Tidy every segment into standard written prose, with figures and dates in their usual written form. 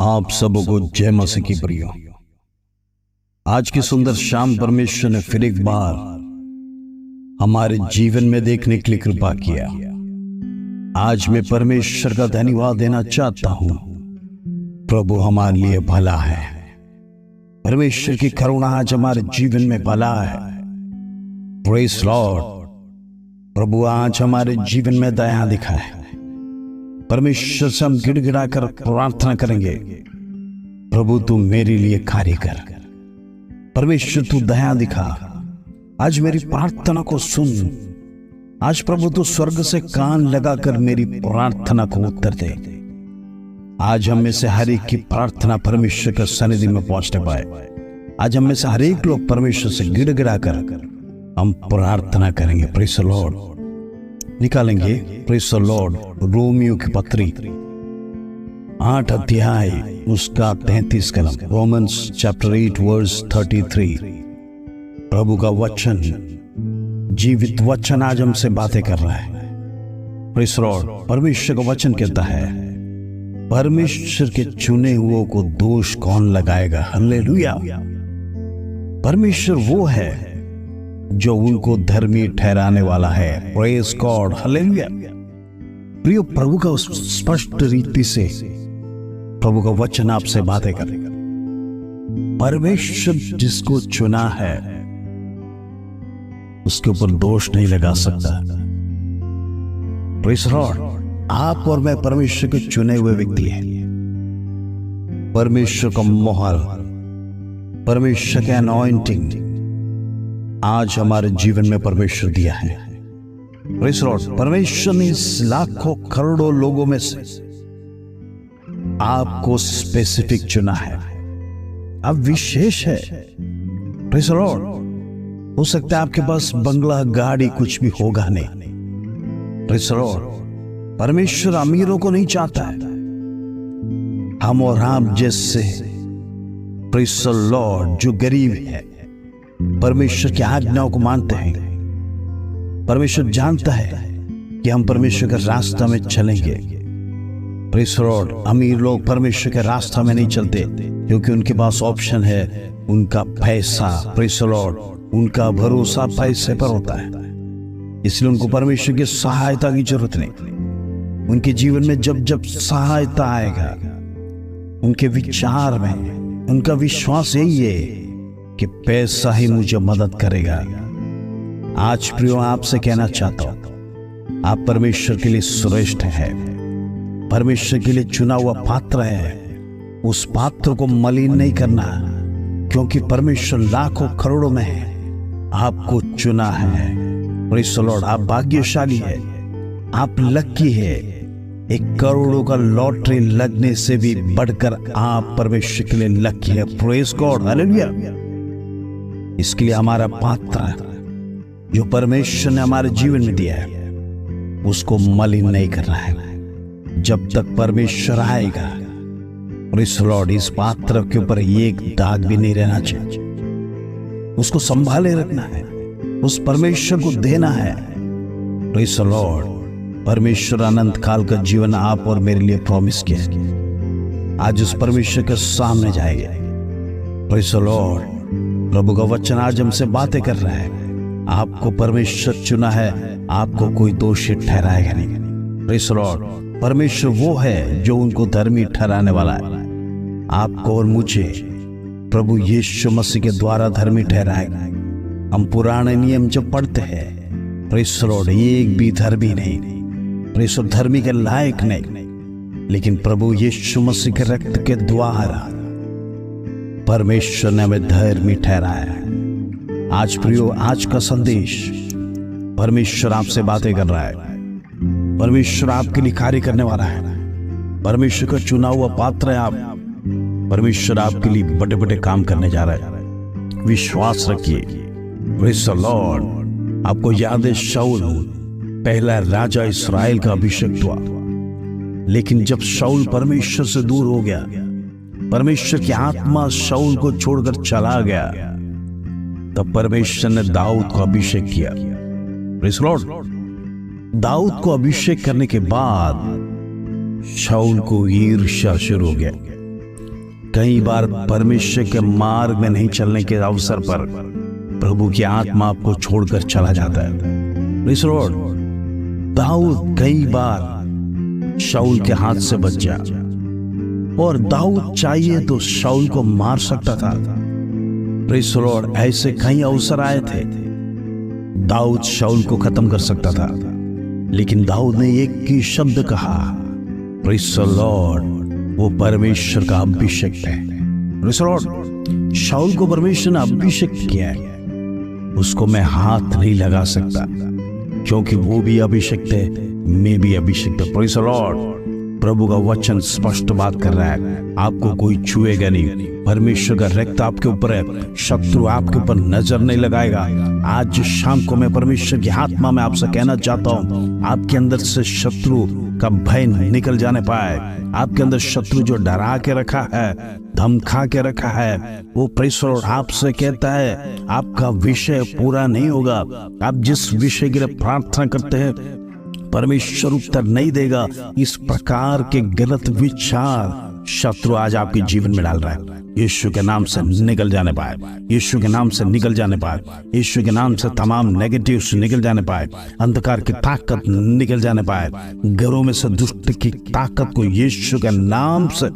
आप सबको जय मसीह की प्रियो। आज की सुंदर शाम परमेश्वर ने फिर एक बार हमारे जीवन में देखने के लिए कृपा किया। आज मैं परमेश्वर का धन्यवाद देना चाहता हूं। प्रभु हमारे लिए भला है। परमेश्वर की करुणा आज हमारे जीवन में भला है। Praise Lord. प्रभु आज हमारे जीवन में दया दिखाए। परमेश्वर से हम गिड़गिड़ा कर प्रार्थना करेंगे, प्रभु तू मेरे लिए कार्य कर। परमेश्वर तू दया दिखा। आज मेरी प्रार्थना को सुन। आज प्रभु तू स्वर्ग से कान लगाकर मेरी प्रार्थना को उत्तर दे। आज हम में से हर एक की प्रार्थना परमेश्वर के सन्निधि में पहुंचने पाए। आज हम में से हर एक लोग परमेश्वर से गिड़गिड़ा कर हम प्रार्थना करेंगे। Praise the Lord. निकालेंगे प्रेज़ द लॉर्ड रोमियो की पत्री 8 अध्याय उसका 33 कलम। Romans chapter 8 verse 33। प्रभु का वचन, जीवित वचन आज हमसे बातें कर रहा है। Praise the Lord. परमेश्वर का वचन कहता है, परमेश्वर के चुने हुओं को दोष कौन लगाएगा। हालेलुया। परमेश्वर वो है जो उनको धर्मी ठहराने वाला है। Praise God. हालेलुया। प्रिय, प्रभु का स्पष्ट रीति से प्रभु का वचन आपसे बातें करेगा। परमेश्वर जिसको चुना है उसके ऊपर दोष नहीं लगा सकता। Praise Lord. आप और मैं परमेश्वर के चुने हुए व्यक्ति हैं। परमेश्वर का मोहर, परमेश्वर के अनॉइंटिंग आज हमारे जीवन में परमेश्वर दिया है। Praise Lord. परमेश्वर ने इस लाखों करोड़ों लोगों में से आपको स्पेसिफिक चुना है। आप विशेष है। Praise Lord. हो सकता है आपके पास बंगला, गाड़ी कुछ भी होगा नहीं। Praise Lord. परमेश्वर अमीरों को नहीं चाहता है। हम और आप जैसे प्रेज़ द लॉर्ड जो गरीब है परमेश्वर की आज्ञाओं को मानते हैं। परमेश्वर जानता है कि हम परमेश्वर के रास्ता में चलेंगे। Praise the Lord. अमीर लोग परमेश्वर के रास्ता में नहीं चलते क्योंकि उनके पास ऑप्शन है, उनका पैसा। Praise the Lord. उनका भरोसा पैसे पर होता है, इसलिए उनको परमेश्वर की सहायता की जरूरत नहीं। उनके जीवन में जब जब सहायता आएगा, उनके विचार में उनका विश्वास यही है कि पैसा ही मुझे मदद करेगा। आज प्रियो आपसे कहना चाहता हूं, आप परमेश्वर के लिए श्रेष्ठ है। परमेश्वर के लिए चुना हुआ पात्र है। उस पात्र को मलिन नहीं करना, क्योंकि परमेश्वर लाखों करोड़ों में है, आपको चुना है। Praise the Lord. आप भाग्यशाली है। आप लकी है। एक करोड़ों का लॉटरी लगने से भी बढ़कर आप परमेश्वर के लिए लकी है। Praise God. हालेलुया। इसके लिए हमारा पात्र जो परमेश्वर ने हमारे जीवन में दिया है उसको मलिन नहीं करना है जब तक परमेश्वर आएगा। Praise the Lord. इस पात्र के ऊपर एक दाग भी नहीं रहना चाहिए। उसको संभाले रखना है। उस परमेश्वर को देना है। Praise the Lord. परमेश्वर अनंत काल का जीवन आप और मेरे लिए प्रॉमिस किया है। आज उस परमेश्वर के सामने जाएंगे। Praise the Lord. प्रभु का वचन आज हमसे बातें कर रहा है। आपको परमेश्वर चुना है, आपको कोई दोषी ठहराएगा नहीं। Praise the Lord. परमेश्वर वो है जो उनको धर्मी ठहराने वाला है। आपको और मुझे प्रभु यीशु मसीह के द्वारा धर्मी ठहराएगा। हम पुराने नियम जब पढ़ते हैं, प्रेज़ द लॉर्ड, एक भी धर्मी नहीं, प्रेज़ द लॉर्ड, धर्मी के लायक नहीं, लेकिन प्रभु यीशु मसीह के रक्त के द्वारा परमेश्वर ने हमें धर्मी ठहराया है। आज प्रियो, आज का संदेश परमेश्वर आपसे बातें कर रहा है। परमेश्वर आपके लिए कार्य करने वाला है। परमेश्वर का चुना हुआ पात्र है आप। परमेश्वर आपके लिए बड़े बड़े काम करने जा रहा है। विश्वास रखिए। Praise the Lord. आपको याद है, शाऊल पहला राजा इस्राएल का अभिषेक हुआ, लेकिन जब शाऊल परमेश्वर से दूर हो गया, परमेश्वर की आत्मा शाऊल को छोड़कर चला गया, तब परमेश्वर ने दाऊद को अभिषेक किया। Praise the Lord. दाऊद को अभिषेक करने के बाद शाऊल को ईर्ष्या शुरू हो गया। कई बार परमेश्वर के मार्ग में नहीं चलने के अवसर पर प्रभु की आत्मा आपको छोड़कर चला जाता है। Praise the Lord. दाऊद कई बार शाऊल के हाथ से बच गया और दाऊद चाहिए तो शाऊल को मार सकता था। Praise the Lord. ऐसे कई अवसर आए थे, दाऊद शाऊल को खत्म कर सकता था, लेकिन दाऊद ने एक ही शब्द कहा, प्रेज़ द लॉर्ड। वो परमेश्वर का अभिषेक है। Praise the Lord. शाऊल को परमेश्वर ने अभिषेक किया है, उसको मैं हाथ नहीं लगा सकता, क्योंकि वो भी अभिषेक है, मैं भी अभिषेक है। Praise the Lord. प्रभु का वचन स्पष्ट बात कर रहा है, आपको कोई छुएगा नहीं। परमेश्वर का रक्त आपके ऊपर है, शत्रु आपके ऊपर नजर नहीं लगाएगा। आज शाम को मैं परमेश्वर की आत्मा में आपसे कहना चाहता हूँ, आपके अंदर से शत्रु का भय निकल जाने पाए। आपके अंदर शत्रु जो डरा के रखा है, धमका के रखा है, वो प्रेज़ द लॉर्ड आपसे कहता है आपका विषय पूरा नहीं होगा। आप जिस विषय के लिए प्रार्थना करते हैं परमेश्वर उत्तर नहीं देगा। इस प्रकार के गलत विचार शत्रु आज आपके जीवन में डाल रहा है। यीशु के नाम से निकल जाने पाए, यीशु के नाम से निकल जाने पाए, यीशु के नाम से तमाम नेगेटिव्स निकल जाने पाए, अंधकार की ताकत निकल जाने पाए, घरों में से दुष्ट की ताकत को यीशु के नाम से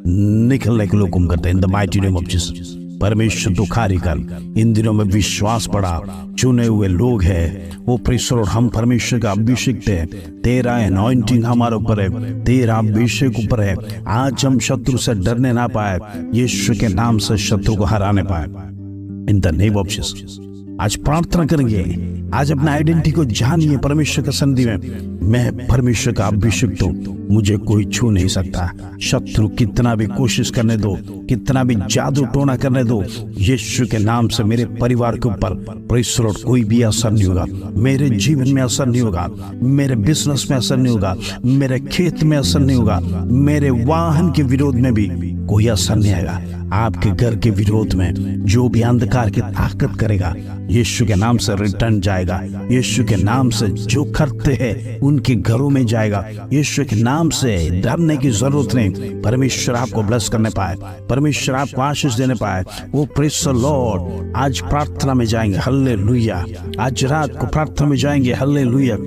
निकलने के लिए हुक्म करते हैं। इन the mighty name of Jesus. परमेश्वर तो कार्य कर। इन दिनों में विश्वास बढ़ा, चुने हुए लोग हैं, वो प्रेज़ द लॉर्ड। हम परमेश्वर का अभिषेक है, तेरा अनॉइंटिंग हमारे ऊपर है, तेरा अभिषेक ऊपर है। आज हम शत्रु से डरने ना पाए, यीशु के नाम से शत्रु को हराने पाए। इन द नेम ऑफ जीसस। आज प्रार्थना करेंगे, आज अपना आइडेंटिटी को जानिए परमेश्वर के सन्निधि में। मैं परमेश्वर का अभिषेक हूं, मुझे कोई छू नहीं सकता। शत्रु कितना भी कोशिश करने दो, कितना भी जादू टोना करने दो, यीशु के नाम से मेरे परिवार के ऊपर प्रेज़ द लॉर्ड कोई भी असर नहीं होगा। मेरे जीवन में असर नहीं होगा, मेरे बिजनेस में असर नहीं होगा, मेरे खेत में असर नहीं होगा, मेरे वाहन के विरोध में भी कोई असर नहीं आएगा। आपके घर के विरोध में जो भी अंधकार की ताकत करेगा, यीशु के नाम से रिटर्न जाएगा। यीशु के नाम से जो करते हैं उनके घरों में जाएगा। यीशु के नाम से डरने की जरूरत नहीं। परमेश्वर आपको ब्लेस करने पाए, परमेश्वर आपको आशीष देने पाए। वो प्रेज़ द लॉर्ड। आज प्रार्थना में जाएंगे, हालेलुया। आज रात को प्रार्थना में जाएंगे, हालेलुया।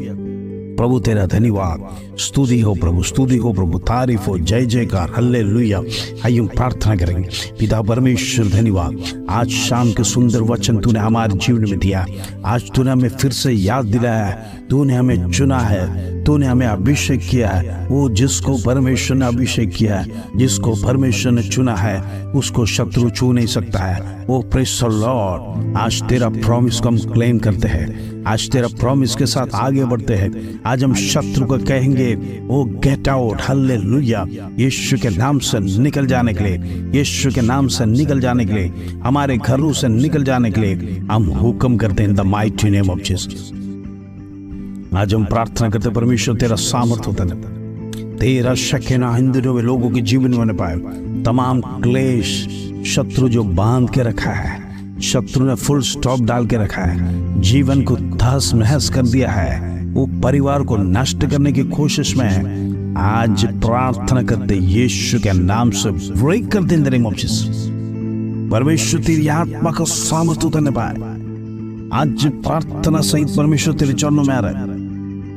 प्रभु तेरा धन्यवाद, स्तुति हो प्रभु, स्तुति हो प्रभु, तारीफ हो, जय जयकार, हालेलुया। आइए हम प्रार्थना करेंगे। पिता परमेश्वर धन्यवाद, आज शाम के सुंदर वचन तूने हमारे जीवन में दिया। आज तूने हमें फिर से याद दिलाया है, तूने हमें चुना है, तूने हमें अभिषेक किया है। वो जिसको परमेश्वर ने अभिषेक किया है, जिसको परमेश्वर ने चुना है, उसको शत्रु छू नहीं सकता है। वो प्रेज़ द लॉर्ड। आज तेरा प्रॉमिस को हम क्लेम करते हैं, आज तेरा प्रॉमिस के साथ आगे बढ़ते हैं। आज हम शत्रु को कहेंगे ओ गेट आउट, हालेलुया। यीशु के नाम से निकल जाने के लिए, यीशु के नाम से निकल जाने के लिए, हमारे घरों से निकल जाने के लिए हम हुक्म करते हैं इन the mighty name of Jesus. आज हम प्रार्थना करते परमेश्वर तेरा सामर्थ होता है, तेरा शकीना इन दिनों में लोगों के जीवन में होने पाए। तमाम क्लेश शत्रु जो बांध के रखा है, शत्रु ने फुल स्टॉप डाल के रखा है, जीवन को तहस नहस कर दिया है, वो परिवार को नष्ट करने की कोशिश में है। आज प्रार्थना करते यीशु के नाम से ब्रेक कर दे in the name of Jesus. परमेश्वर तेरी आत्मा का सामर्थ उतरने पाए। आज प्रार्थना सहित परमेश्वर तेरे चरणों में आ रहा है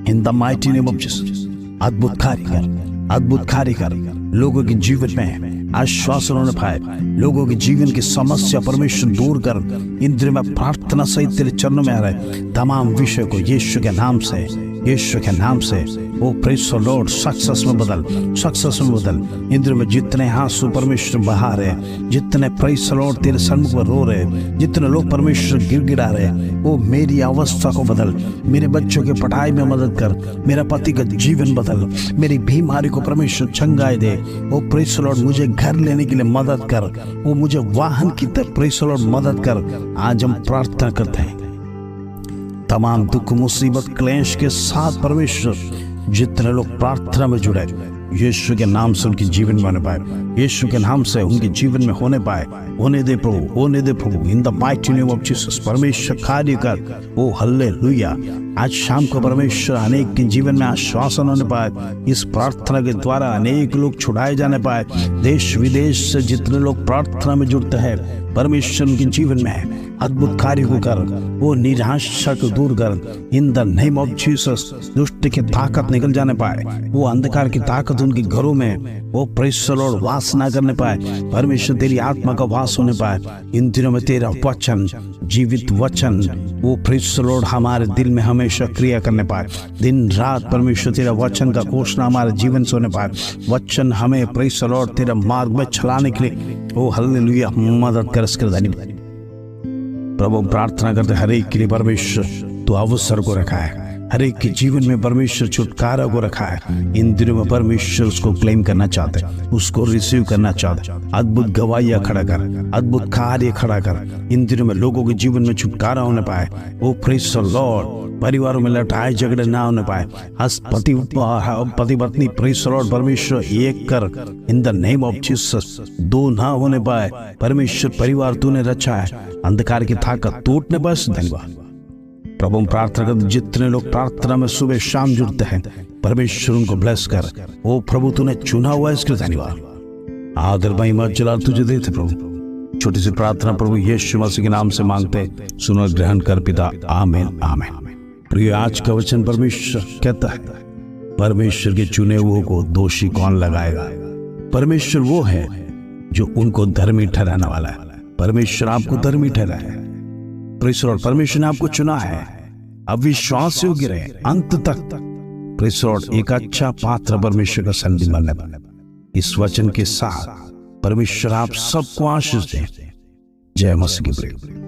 इन the mighty name of Jesus. अद्भुत कार्य कर, अद्भुत कार्य कर। लोगों के जीवन में आश्वासन होने पाए, लोगों के जीवन की समस्या परमेश्वर दूर कर। इन दिनों में प्रार्थना सहित तेरे चरणों में आ रहे तमाम विषय को यीशु के नाम से, यीशु के नाम से वो प्रेज़ द लॉर्ड सक्सेस में बदल, सक्सेस में बदल। इन दिनों में जितने आंसू परमेश्वर बहा रहे, जितने प्रेज़ द लॉर्ड तेरे सन्मुख पर रो रहे, जितने लोग परमेश्वर गिड़गिड़ा रहे, वो मेरी अवस्था को बदल, मेरे बच्चों के पढ़ाई में मदद कर, मेरा पति का जीवन बदल, मेरी बीमारी को परमेश्वर चंगाई दे। वो प्रेज़ द लॉर्ड मुझे घर लेने के लिए मदद कर, वो मुझे वाहन की तरफ प्रेज़ द लॉर्ड मदद कर। आज हम प्रार्थना करते हैं तमाम दुख मुसीबत क्लेश के साथ परमेश्वर जितने लोग प्रार्थना में जुड़े, यीशु के नाम से उनके जीवन में होने पाए, यीशु के नाम से उनके जीवन में होने पाए। होने दे प्रभु, होने दे प्रभु, in the mighty name of Jesus. परमेश्वर कार्य कर, ओ हालेलुया। आज शाम को परमेश्वर अनेक के जीवन में आश्वासन होने पाए। इस प्रार्थना के द्वारा अनेक लोग छुड़ाए जाने पाए। देश विदेश से जितने लोग प्रार्थना में जुड़ते हैं, परमेश्वर उनके जीवन में अद्भुत कार्य को कर, वो निराशा को दूर कर। इन द नेम ऑफ जीसस दुष्ट की ताकत निकल जाने पाए, वो अंधकार की ताकत उनके घरों में वो प्रेस द लॉर्ड वास ना करने पाए। परमेश्वर तेरी आत्मा का वास होने पाए। इन दिनों में तेरा वचन, जीवित वचन, वो प्रेस द लॉर्ड हमारे दिल में हमेशा क्रिया करने पाए। दिन रात परमेश्वर तेरा वचन का घोषणा हमारे जीवन से होने पाए। वचन हमें प्रेस द लॉर्ड तेरा मार्ग में चलाने के लिए ओ हालेलुया मदद कर। प्रभु प्रार्थना करते हर एक के लिए परमेश्वर तो अवसर को रखा है, हर एक के जीवन में परमेश्वर छुटकारा को रखा है। इन दिनों में परमेश्वर उसको क्लेम करना चाहते, उसको रिसीव करना चाहते। अद्भुत गवाहियां खड़ा कर, अद्भुत कार्य खड़ा कर। इन दिनों में लोगों के जीवन में छुटकारा होने पाए। वो प्रेज द लॉर्ड, परिवारों में लड़ाई झगड़े ना होने पाए। पति पत्नी प्रेज द लॉर्ड परमेश्वर एक कर, इन द नेम ऑफ जीसस। दो ना होने पाए। परमेश्वर परिवार तूने रचा है, अंधकार की ताकत टूटने बस। धन्यवाद प्रभु। प्रार्थना कर जितने लोग प्रार्थना में सुबह शाम जुड़ते हैं, परमेश्वर उनको ब्लेस कर। ओ प्रभु तूने चुना हुआ है, इसके लिए धन्यवाद। आदर महिमा जलाल तुझे देते प्रभु। छोटी सी प्रार्थना प्रभु यीशु मसीह के नाम से मांगते, सुनो ग्रहण कर पिता, आमीन आमीन। प्रिय आज का वचन परमेश्वर कहता है, परमेश्वर के चुने हुओं को दोषी कौन लगाएगा। परमेश्वर वो है जो उनको धर्मी ठहराने वाला है। परमेश्वर आपको धर्मी ठहराए। प्रेज द लॉर्ड, परमेश्वर ने आपको चुना है। अब विश्वास योग्य रहे अंत तक। प्रेज द लॉर्ड, एक अच्छा पात्र परमेश्वर का सन्निधि बनने वाला। इस वचन के साथ परमेश्वर आप सबको आशीष दे। जय मसीह की प्रिय।